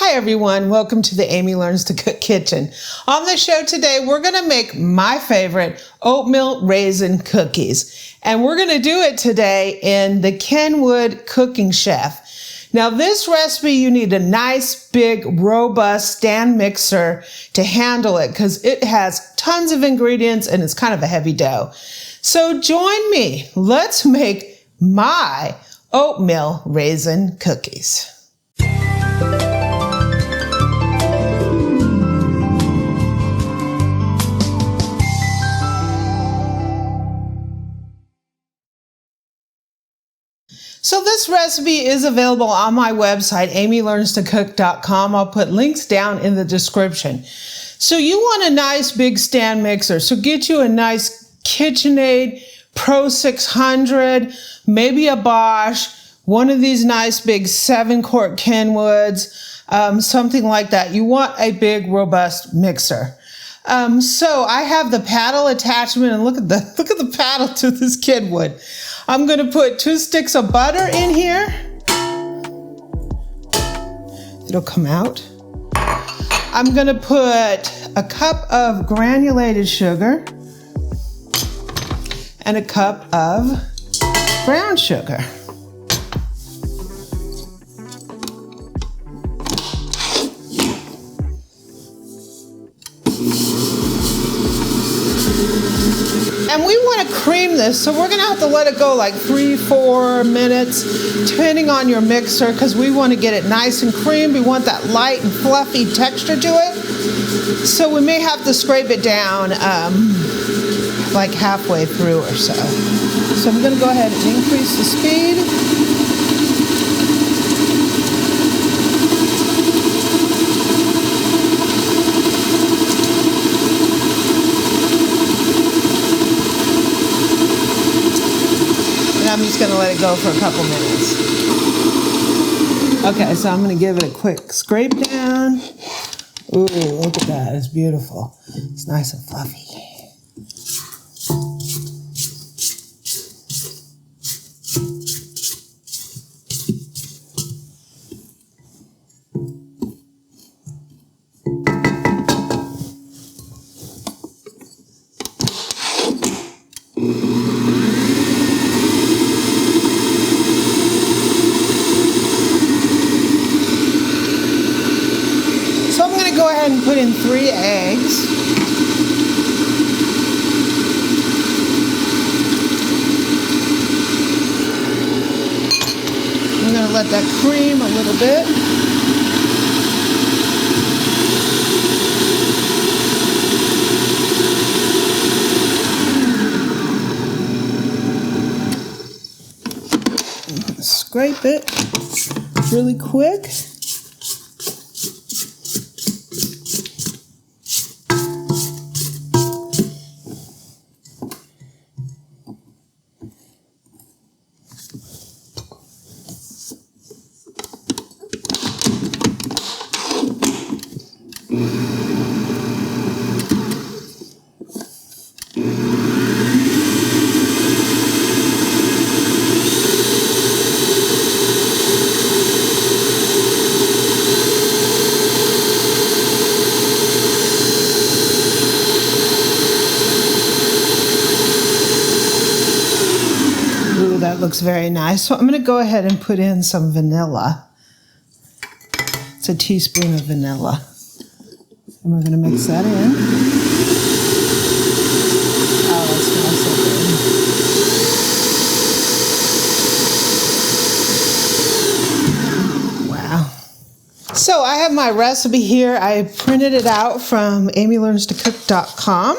Hi everyone, welcome to the Amy Learns to Cook kitchen. On the show today, we're gonna make my favorite oatmeal raisin cookies. And we're gonna do it today in the Kenwood Cooking Chef. Now this recipe, you need a nice, big, robust stand mixer to handle it because it has tons of ingredients and it's kind of a heavy dough. So join me, let's make my oatmeal raisin cookies. So this recipe is available on my website, amylearnstocook.com. I'll put links down in the description. So you want a nice big stand mixer. So get you a nice KitchenAid Pro 600, maybe a Bosch, one of these nice big 7-quart Kenwoods, something like that. You want a big, robust mixer. So I have the paddle attachment, and look at the paddle to this Kenwood. I'm going to put 2 sticks of butter in here. It'll come out. I'm going to put a cup of granulated sugar and a cup of brown sugar. And we want to cream this, so we're going to have to let it go like 3-4 minutes, depending on your mixer, because we want to get it nice and creamy. We want that light and fluffy texture to it. So we may have to scrape it down like halfway through or so. So I'm going to go ahead and increase the speed. I'm just going to let it go for a couple minutes. Okay, so I'm going to give it a quick scrape down. Ooh, look at that. It's beautiful. It's nice and fluffy. Go ahead and put in 3 eggs. I'm going to let that cream a little bit. Scrape it really quick. Ooh, that looks very nice. So I'm going to go ahead and put in some vanilla. It's a teaspoon of vanilla. And we're going to mix that in. Oh, that smells so good. Wow. So I have my recipe here. I printed it out from amylearnstocook.com.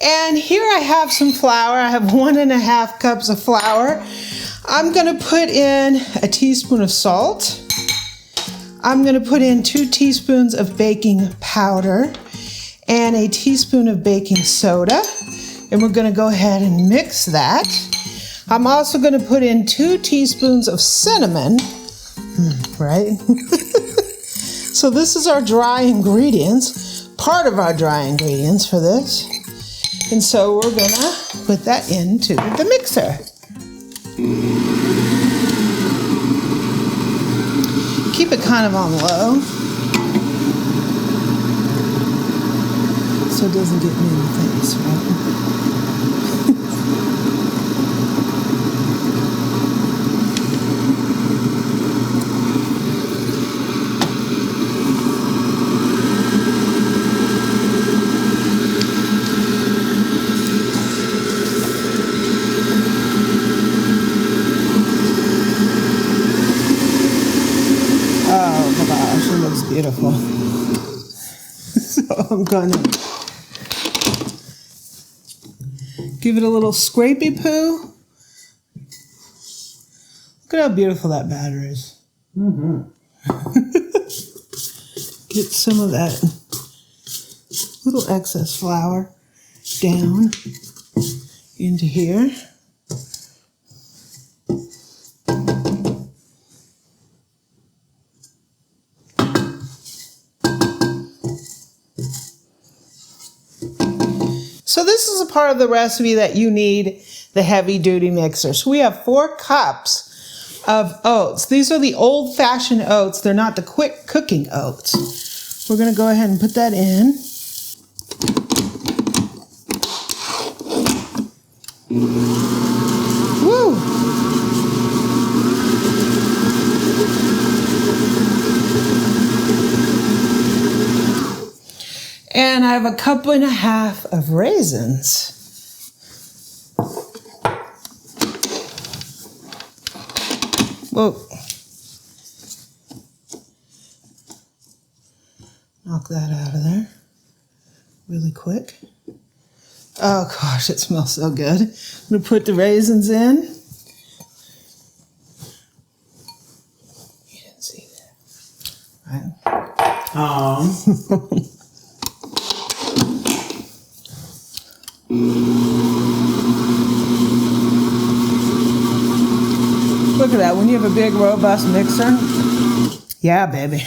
And here I have some flour. I have 1.5 cups of flour. I'm going to put in a teaspoon of salt. I'm going to put in 2 teaspoons of baking powder and a teaspoon of baking soda. And we're going to go ahead and mix that. I'm also going to put in 2 teaspoons of cinnamon, right? So this is our dry ingredients, part of our dry ingredients for this. And so we're gonna put that into the mixer. Keep it kind of on low. so it doesn't get me in the face, right? Oh my gosh, it looks beautiful. So I'm gonna give it a little scrapey poo. Look at how beautiful that batter is. Get some of that little excess flour down into here. So this is a part of the recipe that you need the heavy duty mixer. So we have 4 cups of oats. These are the old-fashioned oats. They're not the quick cooking oats. We're gonna go ahead and put that in. Woo! And I have 1.5 cups of raisins. Whoa. Knock that out of there really quick. Oh gosh, it smells so good. I'm gonna put the raisins in. You didn't see that, right? Look at that, when you have a big, robust mixer. Yeah, baby.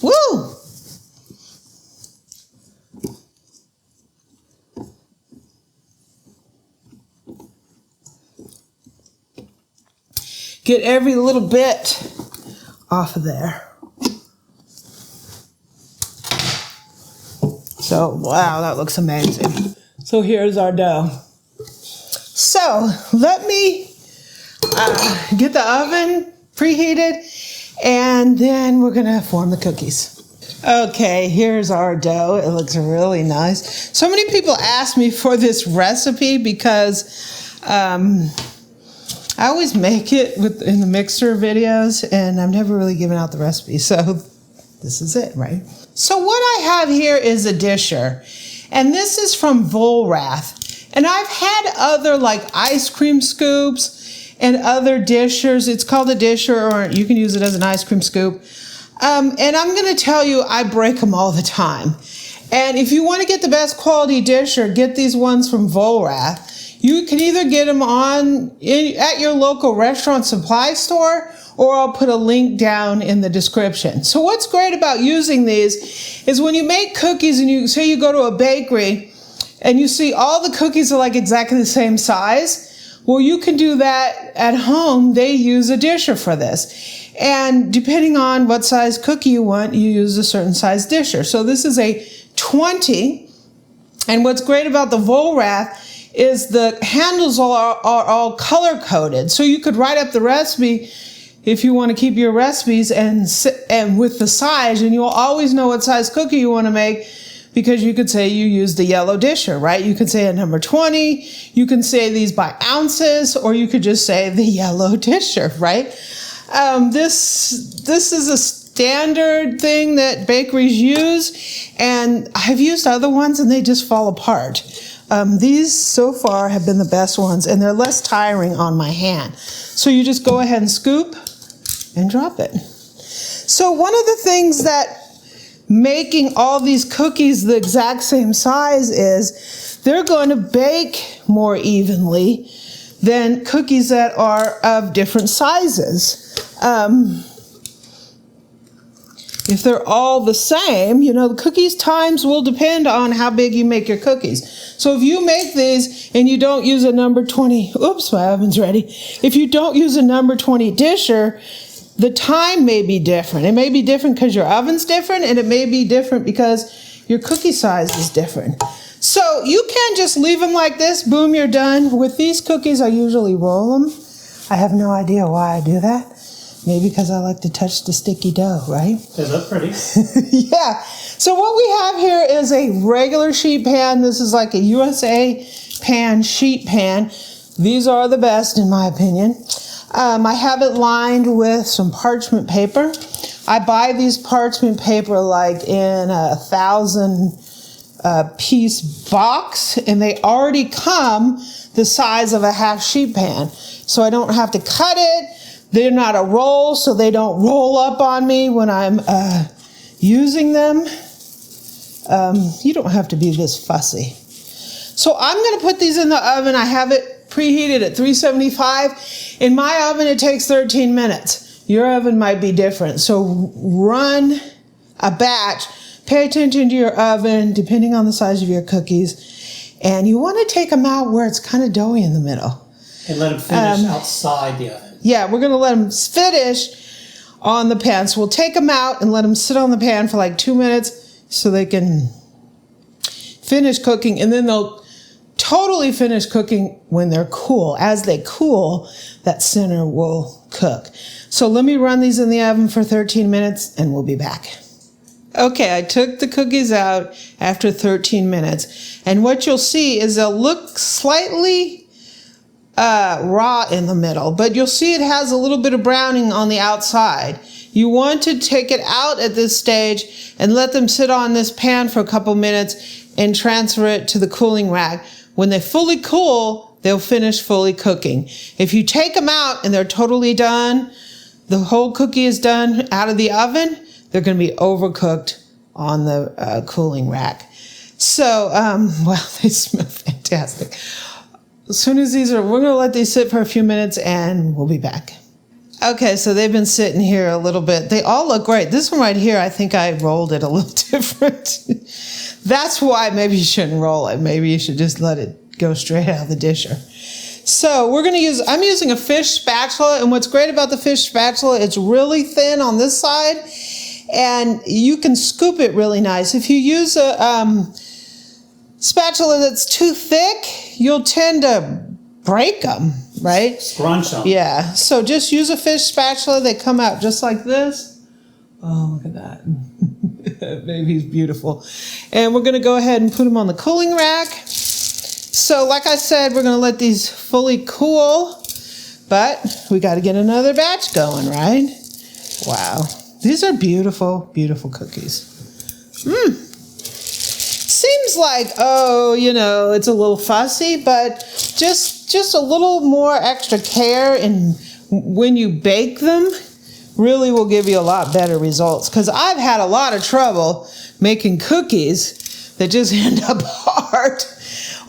Woo! Get every little bit off of there. So, wow, that looks amazing. So here's our dough. So let me get the oven preheated, and then we're gonna form the cookies. Okay, here's our dough. It looks really nice. So many people ask me for this recipe because I always make it in the mixer videos, and I've never really given out the recipe. So this is it, right? So what I have here is a disher, and this is from Vollrath. And I've had other like ice cream scoops and other dishers. It's called a disher, or you can use it as an ice cream scoop. And I'm gonna tell you, I break them all the time. And if you wanna get the best quality disher, get these ones from Vollrath. You can either get them at your local restaurant supply store, or I'll put a link down in the description. So what's great about using these is when you make cookies and you say you go to a bakery and you see all the cookies are like exactly the same size, well, you can do that at home. They use a disher for this. And depending on what size cookie you want, you use a certain size disher. So this is a 20. And what's great about the Vollrath is the handles are all color coded. So you could write up the recipe if you want to keep your recipes and with the size, and you'll always know what size cookie you want to make, because you could say you use the yellow disher, right? You could say a number 20, you can say these by ounces, or you could just say the yellow disher, right? This is a standard thing that bakeries use, and I've used other ones and they just fall apart. These so far have been the best ones, and they're less tiring on my hand. So you just go ahead and scoop and drop it. So one of the things that making all these cookies the exact same size is they're going to bake more evenly than cookies that are of different sizes. If they're all the same, you know, the cookies times will depend on how big you make your cookies. So if you make these and you don't use a number 20, oops, my oven's ready. If you don't use a number 20 disher, the time may be different. It may be different because your oven's different, and it may be different because your cookie size is different. So you can just leave them like this. Boom, you're done. With these cookies, I usually roll them. I have no idea why I do that. Maybe because I like to touch the sticky dough, right? They look pretty. Yeah. So what we have here is a regular sheet pan. This is like a USA pan, sheet pan. These are the best in my opinion. I have it lined with some parchment paper. I buy these parchment paper like in a 1,000 piece box, and they already come the size of a half sheet pan. So I don't have to cut it. They're not a roll, so they don't roll up on me when I'm using them. You don't have to be this fussy. So I'm going to put these in the oven. I have it preheated at 375. In my oven, it takes 13 minutes. Your oven might be different. So run a batch. Pay attention to your oven, depending on the size of your cookies. And you want to take them out where it's kind of doughy in the middle. And let them finish outside the oven. Yeah, we're going to let them finish on the pan. So we'll take them out and let them sit on the pan for like 2 minutes so they can finish cooking. And then they'll totally finish cooking when they're cool. As they cool, that center will cook. So let me run these in the oven for 13 minutes and we'll be back. Okay, I took the cookies out after 13 minutes. And what you'll see is they'll look slightly raw in the middle, but you'll see it has a little bit of browning on the outside. You want to take it out at this stage and let them sit on this pan for a couple minutes and transfer it to the cooling rack. When they fully cool, they'll finish fully cooking. If you take them out and they're totally done, the whole cookie is done out of the oven, they're going to be overcooked on the cooling rack. So, well, they smell fantastic. As soon as we're going to let these sit for a few minutes and we'll be back. Okay, so they've been sitting here a little bit. They all look great. This one right here, I think I rolled it a little different. That's why maybe you shouldn't roll it. Maybe you should just let it go straight out of the disher. So I'm using a fish spatula, and what's great about the fish spatula, it's really thin on this side, and you can scoop it really nice. If you use a spatula that's too thick, you'll tend to break them, right? Scrunch them. Yeah, so just use a fish spatula. They come out just like this. Oh, look at that. Baby's beautiful. And we're going to go ahead and put them on the cooling rack. So like I said, we're going to let these fully cool, but we got to get another batch going, right? Wow. These are beautiful, beautiful cookies. Seems like, it's a little fussy, but just a little more extra care and when you bake them really will give you a lot better results. Because I've had a lot of trouble making cookies that just end up hard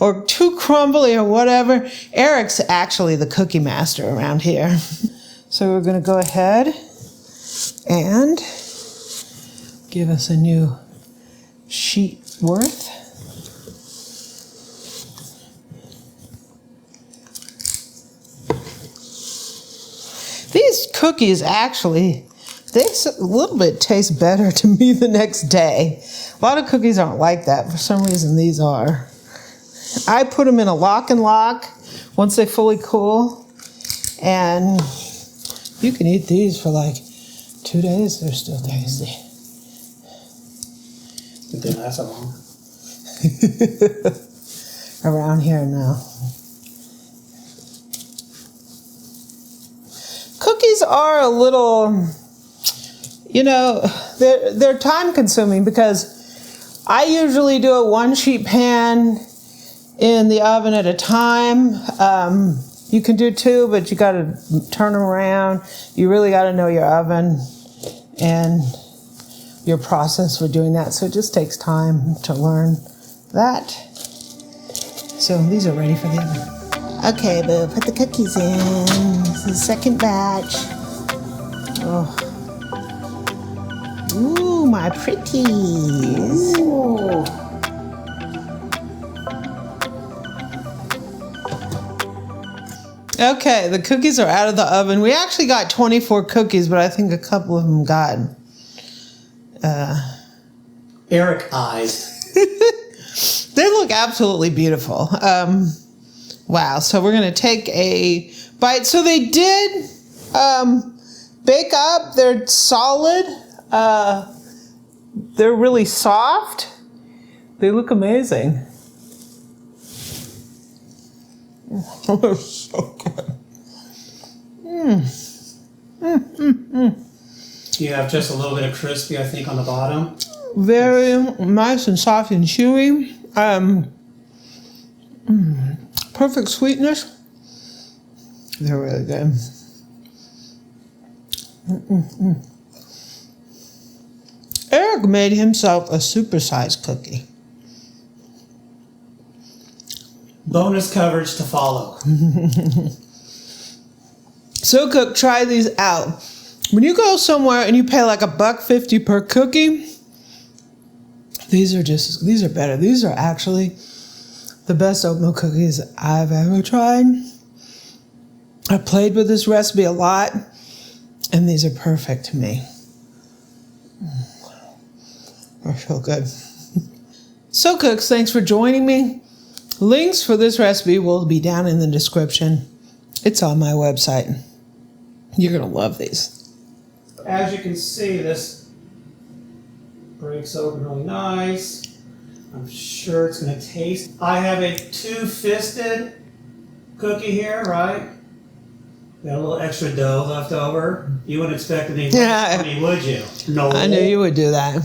or too crumbly or whatever. Eric's actually the cookie master around here. So we're going to go ahead and give us a new sheet worth. These cookies actually, they a little bit taste better to me the next day. A lot of cookies aren't like that. For some reason, these are. I put them in a lock and lock once they fully cool. And you can eat these for like 2 days. They're still tasty. It didn't last that long. Around here now. Cookies are a little, they're time consuming because I usually do a 1 sheet pan in the oven at a time. You can do 2, but you got to turn them around. You really got to know your oven and your process for doing that. So it just takes time to learn that. So these are ready for the oven. Okay, boo, put the cookies in. This is the second batch. Oh. Ooh, my pretties. Ooh. Okay, the cookies are out of the oven. We actually got 24 cookies, but I think a couple of them got Eric eyes. they look absolutely beautiful. Wow, so we're going to take a bite. So they did bake up. They're solid. They're really soft. They look amazing. Oh, so good. You have just a little bit of crispy, I think, on the bottom. Very nice and soft and chewy. Perfect sweetness. They're really good. Eric made himself a supersized cookie. Bonus coverage to follow. So Cook, try these out. When you go somewhere and you pay like $1.50 per cookie, these are better. These are actually the best oatmeal cookies I've ever tried. I played with this recipe a lot, and these are perfect to me. They're so good. So Cooks, thanks for joining me. Links for this recipe will be down in the description. It's on my website. You're going to love these. As you can see, this breaks open really nice. I'm sure it's going to taste. I have a two-fisted cookie here, right? Got a little extra dough left over. You wouldn't expect any Yeah. money, would you? No. I knew you would do that.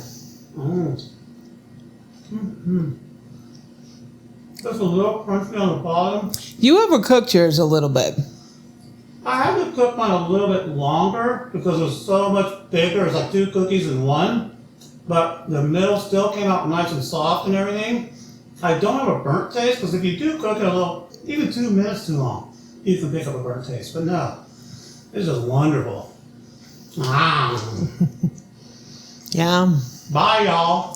Just a little crunchy on the bottom. You overcooked yours a little bit. I had to cook mine a little bit longer because it was so much bigger. It's like 2 cookies in one. But the middle still came out nice and soft and everything. I don't have a burnt taste because if you do cook it a little, even 2 minutes too long, you can pick up a burnt taste. But no, this is wonderful. Yeah. Bye, y'all.